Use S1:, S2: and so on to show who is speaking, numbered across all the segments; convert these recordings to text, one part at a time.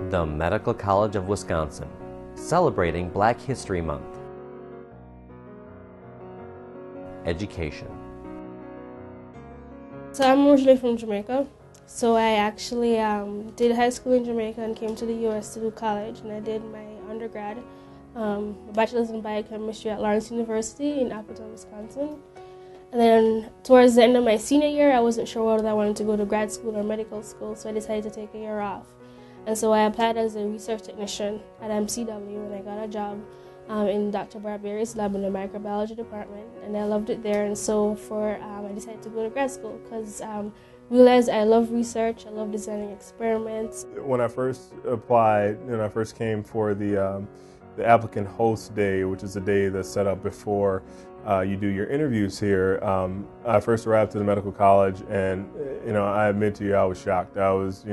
S1: The Medical College of Wisconsin, celebrating Black History Month. Education.
S2: So I'm originally from Jamaica. So I actually did high school in Jamaica and came to the U.S. to do college, and I did my undergrad, bachelor's in biochemistry at Lawrence University in Appleton, Wisconsin. And then towards the end of my senior year, I wasn't sure whether I wanted to go to grad school or medical school, so I decided to take a year off. And so I applied as a research technician at MCW, and I got a job in Dr. Barberi's lab in the microbiology department, and I loved it there. And so I decided to go to grad school because realized I love research, I love designing experiments.
S3: When I first applied, when I first came for the applicant host day, which is the day that's set up before you do your interviews here, I first arrived to the medical college, and I admit to you, I was shocked. I was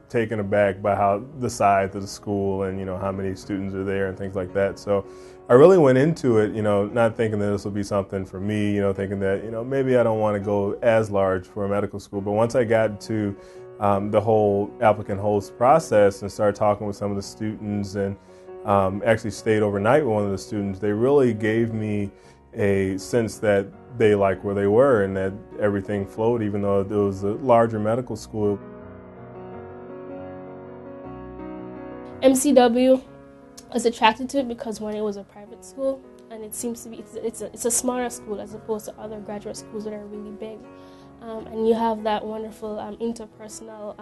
S3: taken aback by how the size of the school and how many students are there and things like that. So I really went into it, not thinking that this will be something for me, thinking that maybe I don't want to go as large for a medical school. But once I got to the whole applicant host process and started talking with some of the students and actually stayed overnight with one of the students, they really gave me a sense that they liked where they were and that everything flowed, even though it was a larger medical school.
S2: MCW was attracted to it because, one, it was a private school, and it seems to be it's a smaller school as opposed to other graduate schools that are really big, and you have that wonderful interpersonal,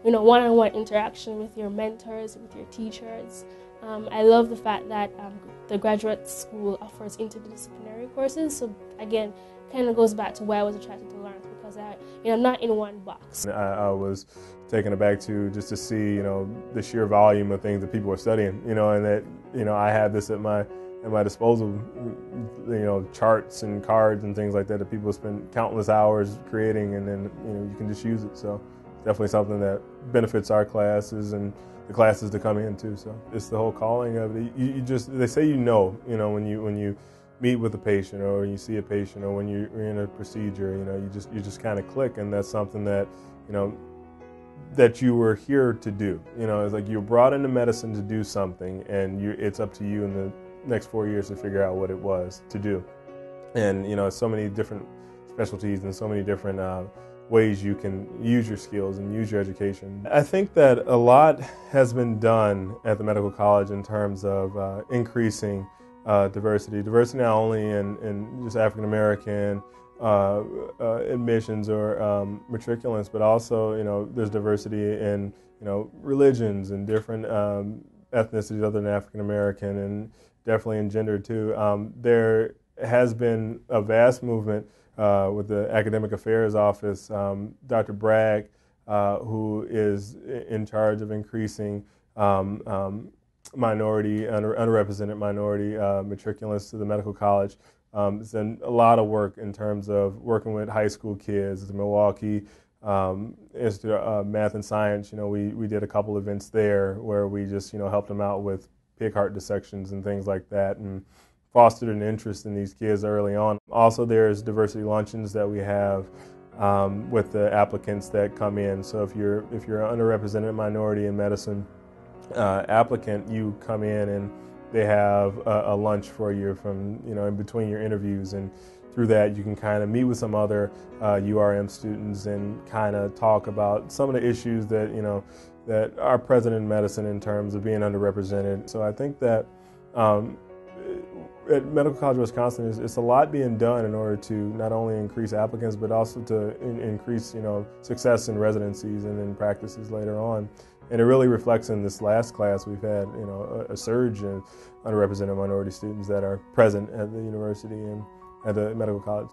S2: one-on-one interaction with your mentors, with your teachers. I love the fact that the graduate school offers interdisciplinary courses. So again, kind of goes back to why I was attracted to Lawrence, because I'm not in one box.
S3: I was taken aback just to see the sheer volume of things that people are studying, and that I have this at my disposal, charts and cards and things like that people spend countless hours creating, and then you can just use it. So definitely something that benefits our classes and the classes to come in too. So it's the whole calling of it. They say when you meet with a patient, or when you see a patient, or when you're in a procedure, you just kind of click, and that's something that that you were here to do. It's like you're brought into medicine to do something, and it's up to you in the next 4 years to figure out what it was to do. And so many different specialties and so many different ways you can use your skills and use your education. I think that a lot has been done at the medical college in terms of increasing diversity not only in just African American admissions or matriculants, but also there's diversity in religions and different ethnicities other than African American, and definitely in gender too. There has been a vast movement with the Academic Affairs Office, Dr. Bragg, who is in charge of increasing underrepresented minority matriculants to the medical college. It's done a lot of work in terms of working with high school kids. The Milwaukee Institute of Math and Science, we did a couple events there where we just helped them out with pig heart dissections and things like that, and fostered an interest in these kids early on. Also, there's diversity luncheons that we have with the applicants that come in. So if you're an underrepresented minority in medicine applicant, you come in and they have a lunch for you from in between your interviews, and through that you can kind of meet with some other URM students and kind of talk about some of the issues that that are present in medicine in terms of being underrepresented. So I think that at Medical College of Wisconsin, it's a lot being done in order to not only increase applicants, but also to increase success in residencies and in practices later on. And it really reflects in this last class we've had a surge in underrepresented minority students that are present at the university and at the medical college.